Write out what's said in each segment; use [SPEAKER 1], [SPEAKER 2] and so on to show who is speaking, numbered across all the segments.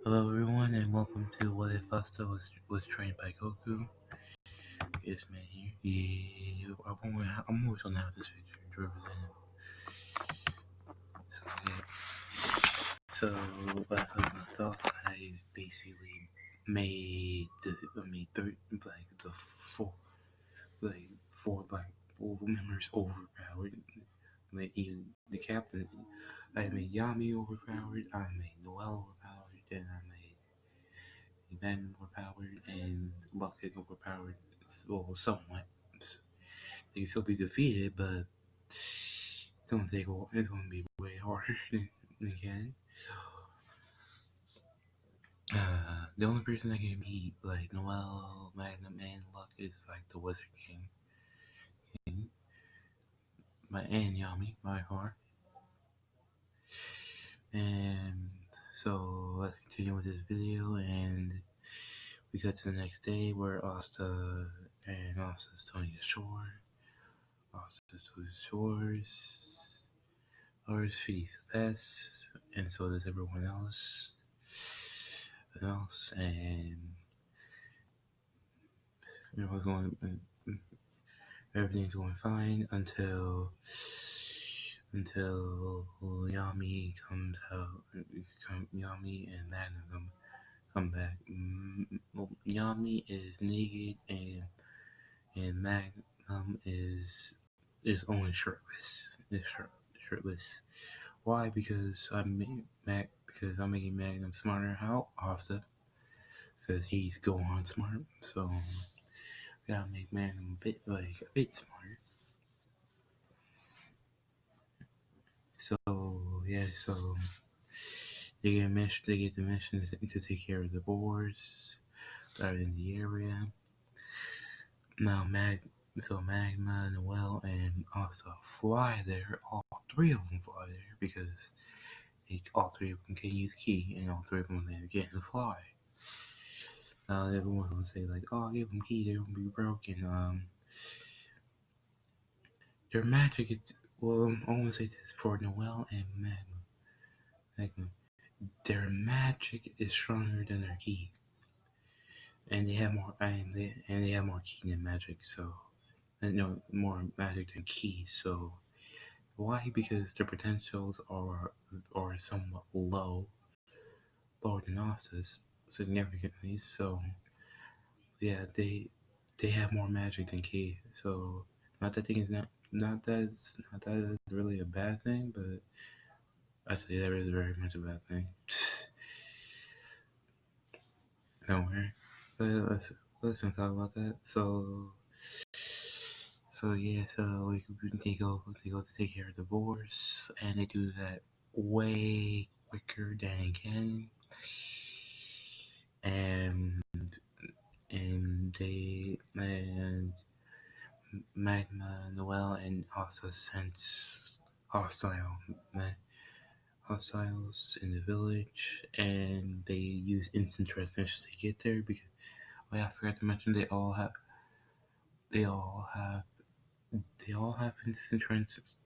[SPEAKER 1] Hello everyone and welcome to What If Asta was trained by Goku. It's man here. Yeah, I'm always gonna have this picture to represent him. So So last time I left off, I basically made the four members overpowered. The captain. I made Yami overpowered. I made Noel overpowered. Then I made Ben overpowered and Luckett overpowered. Well, somewhat. They can still be defeated, but it's gonna take a while. It's gonna be way harder than Ken. The only person that can beat like Noel, Magnum, and Luck is like the Wizard King. And Yami by far. And so let's continue with this video, and we got to the next day where Asta's towing ashore. Asta's towing shores. Ours feeds the pets, and so does everyone else. And everything's going fine until Yami comes out. Yami and Magnum come back. Yami is naked and Magnum is only shirtless. Shirtless. Why? Because I'm making Magnum smarter. How? Asta. Because he's Gohan smart. So gotta make Magnum a bit smarter. So they get the mission to take care of the boars that are in the area. Now Magma, Noel, and Asta fly there. All three of them fly there because all three of them can use ki, and all three of them can fly. Now everyone's gonna say like, "Oh, give them ki, they're gonna be broken." Their magic is I'm gonna say this for Noel and Magma. Their magic is stronger than their ki, and they have more ki than magic. So, no, more magic than ki. So, why? Because their potentials are somewhat lower than Asta's significantly. So, yeah, they have more magic than ki. So, not that it's really a bad thing, but actually that is very much a bad thing. Don't worry. But let's not talk about that. So they go to take care of the boars, and they do that way quicker than can. And Magma, Noel, and also sense hostiles in the village, and they use instant transmission to get there because I forgot to mention they all have instant transmission.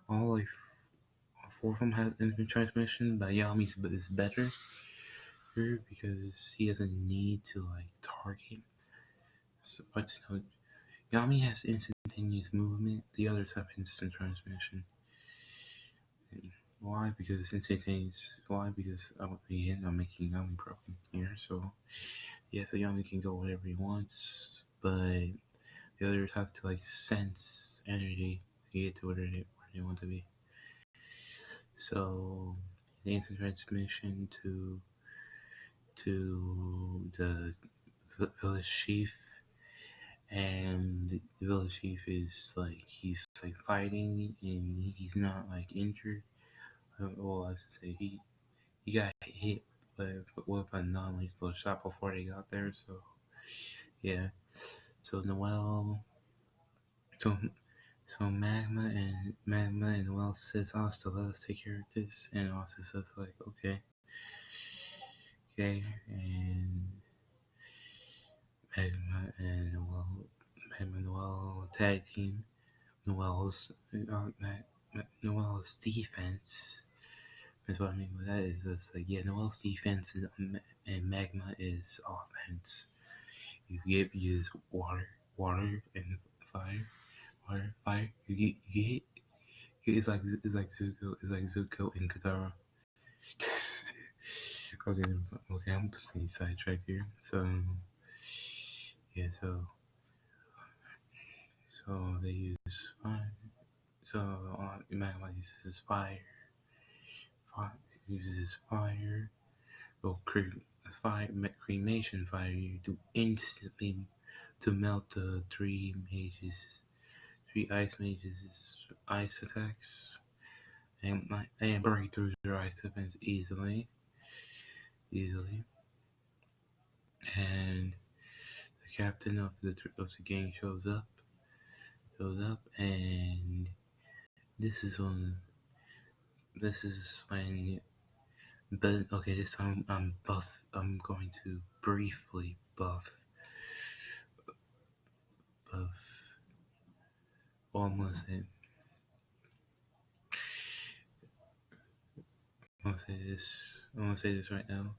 [SPEAKER 1] All four of them have instant transmission, but Yami's is better because he doesn't need to target. So, but Yami has instantaneous movement. The others have instant transmission. Why? Because instantaneous. Why? Because I'm making Yami broken here. So so Yami can go wherever he wants, but the others have to sense energy to get to where they want to be. So the instant transmission to the village chief, and the village chief is he's fighting and he's not injured. Well, I should say he got hit with a non-lethal shot before they got there. So yeah, so Noel, so Magma and Noel says, "Asta, let us take care of this," and Asta says okay, and Magma and Noel tag team. Noel's defense That's what I mean by that is it's like yeah, Noel's defense and Magma is offense. You use water and fire, water, fire. You get it's like Zuko and Katara. Okay, I'm staying sidetracked here. So yeah, so they use fire. So Magma uses fire uses fire. Well, cremation fire to instantly to melt the three ice mages' ice attacks and break through their ice defense easily. And the captain of the gang shows up, and this is when this is when. But okay, this time I'm buff. I'm going to briefly buff. Almost it. I'm gonna say this. I'm gonna say this right now.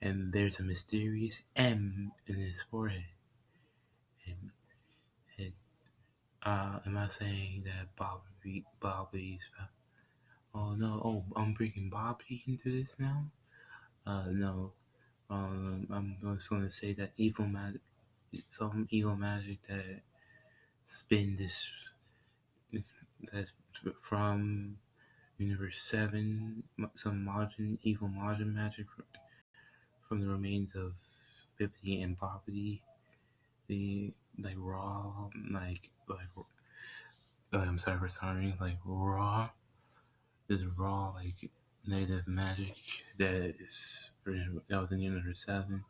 [SPEAKER 1] And there's a mysterious M in his forehead. And it, am I saying that Bobby's? Oh no! Oh, I'm bringing Bobby into this now. No. I'm just gonna say that some evil magic that's been this that's from Universe 7, some evil Margin magic from the remains of Bippy and Bobbity, the like raw, I'm sorry for sorry, like raw, this raw like native magic that was in Universe 7.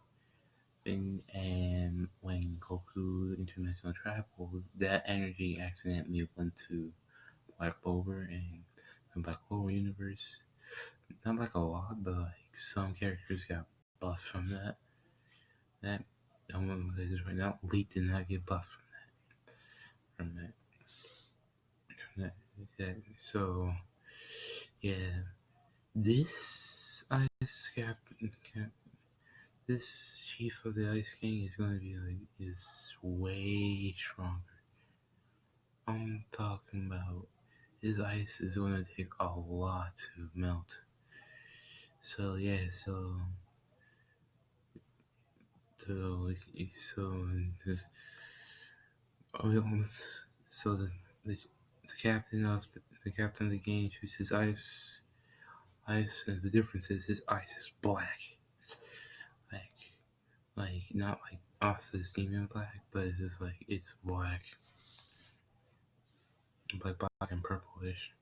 [SPEAKER 1] And when Goku interdimensional travels, that energy accidentally went to Black Clover and the Black Clover universe. Not like a lot, but like some characters got buffed from that. That I'm gonna say this right now. Leak did not get buffed from that. From that. So yeah, this this chief of the Ice King is gonna be is way stronger. I'm talking about his ice is gonna take a lot to melt. So yeah, so so just, oh, so the captain of the game chooses ice, and the difference is his ice is black, like not like Asta's demon black, but it's just like it's black, black and purplish,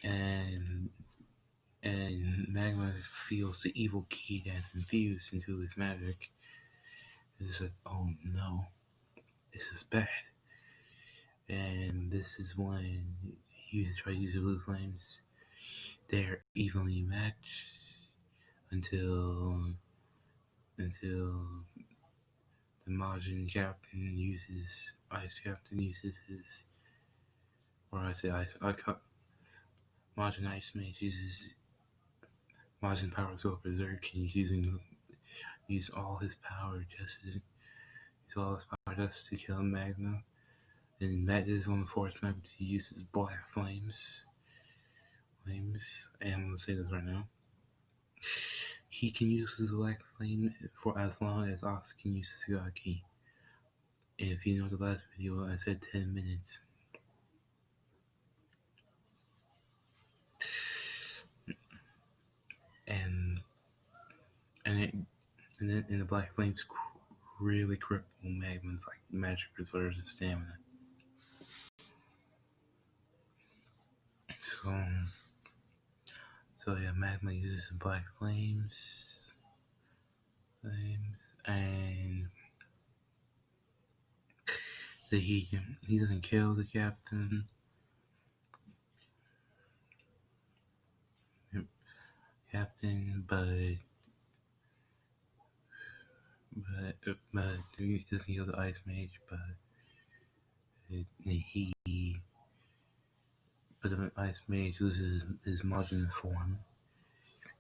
[SPEAKER 1] and Magma feels the evil key that's infused into his magic. It's just like, oh no, this is bad. And this is when you try to use the blue flames. They're evenly matched until the Captain uses his, or I say Majin Ice Mage uses Majin Power to Berserk, and he's use all his power just to kill Magma. And that is on the force Magma to use his black flames. And I'm gonna say this right now. He can use his black flame for as long as Asuka can use his God Key. If you know the last video, I said 10 minutes. And and then the black flames really cripple Magma's like magic reserves and stamina. So yeah, Magma uses the black flames, and he doesn't kill the captain. But he doesn't kill the ice mage. But he the Ice Mage loses his modern form,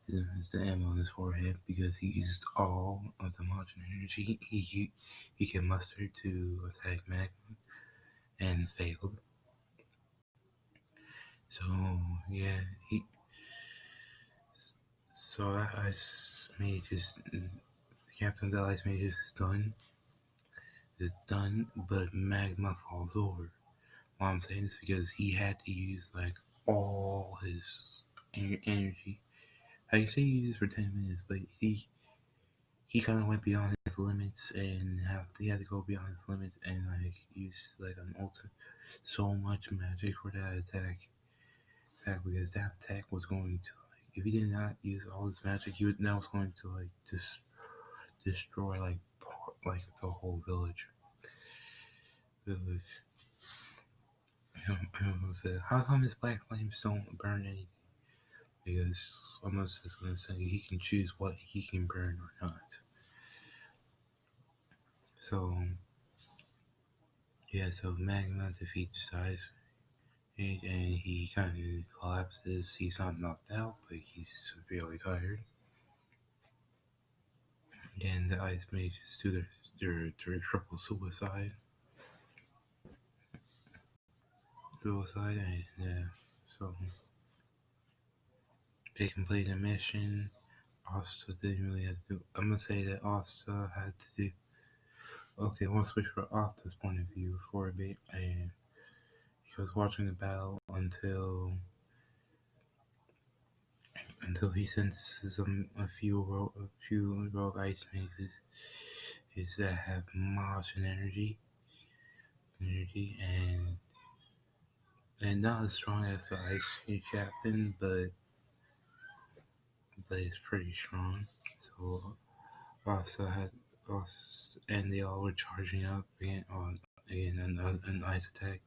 [SPEAKER 1] is the ammo on his forehead, because he used all of the modern energy he can muster to attack Magma and failed. So yeah, he so that Ice Mage is the captain of the Ice Mage is done, but Magma falls over. Why I'm saying this because he had to use like all his energy. I say he used for 10 minutes, but he kind of went beyond his limits and he had to go beyond his limits and like use like an ultimate so much magic for that attack because that attack was going to like if he did not use all his magic, that was going to like just destroy like the whole village. I said, how come his black flames don't burn anything? Because almost is going to say he can choose what he can burn or not. So yeah, so Magma defeats Ice Mage and he kind of collapses. He's not knocked out, but he's severely tired. And the Ice Mages do their triple suicide, and yeah, so they complete the mission. Asta didn't really have to do. I'm gonna say that Asta had to do. Okay, I want to switch for Asta's point of view for a bit, and he was watching the battle until he senses a few rogue ice mages is that have Martian energy, and not as strong as the Ice Captain, but it's pretty strong. So Asta had and they all were charging up again an ice attack.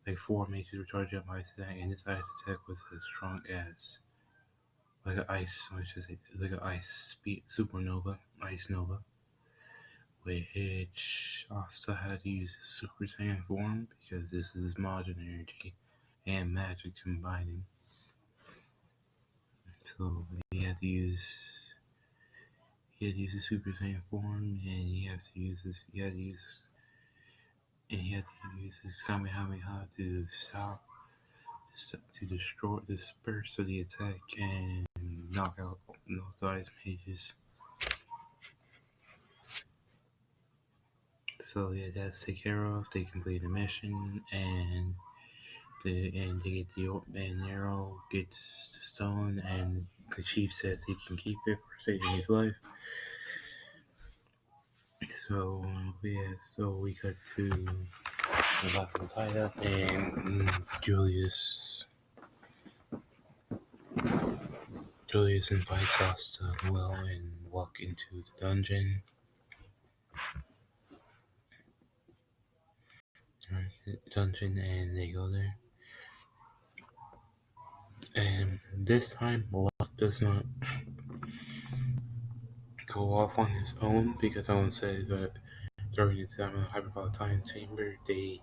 [SPEAKER 1] Like four mages were charging up ice attack, and this ice attack was as strong as like an ice, I should say, like an ice supernova, ice nova, which Asta had to use his Super Saiyan form because this is modern energy and magic combining. So he had to use his Super Saiyan form, and he had to use his Kamehameha to destroy the disperse of the attack and knock out the ice mages. So yeah, that's taken care of. They complete the mission, and they get and Nero gets the stone, and the chief says he can keep it for saving his life. So yeah, so we cut to the battle tied up, and Julius invites us to well and walk into the dungeon. And they go there. And this time, Locke does not go off on his own because I want to say that during the time of the Hyperbolic Chamber, they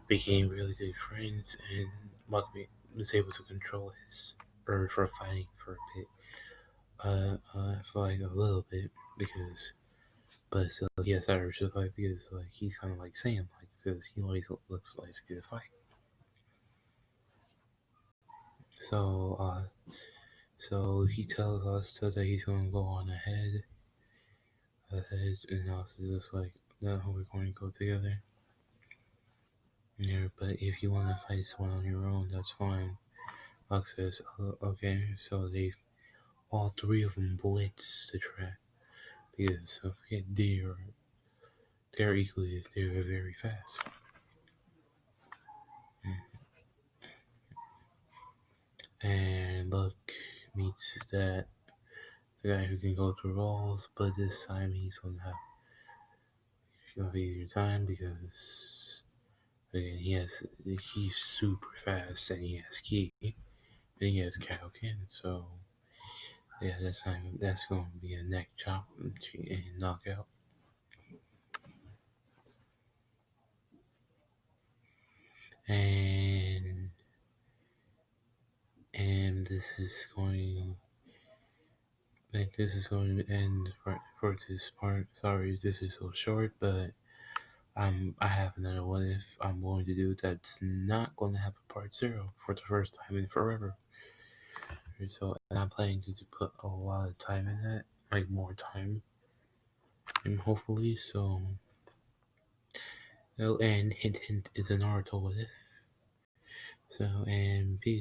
[SPEAKER 1] became really good friends, and Locke was able to control his urge for fighting for a bit, for like a little bit, but still he has that urge to fight because like he's kind of like Sam, like because he always looks like he's good to fight. So so he tells us that he's gonna go on ahead, and also just like no, we're going to go together. Yeah, but if you want to fight someone on your own, that's fine. Locke says, okay. So all three of them blitz the track because they're very fast. And Luck meets the guy who can go through walls, but this time he's gonna be your time because again he's super fast and he has ki and he has Kaioken, so yeah, that's going to be a neck chop and knockout. And and this is going to end for this part. Sorry, this is so short, but I have another what if I'm going to do that's not going to have a part zero for the first time in forever. So, and I'm planning to put a lot of time in that, like more time, and hopefully, so. Oh, and hint hint is a Naruto what if. So, and peace.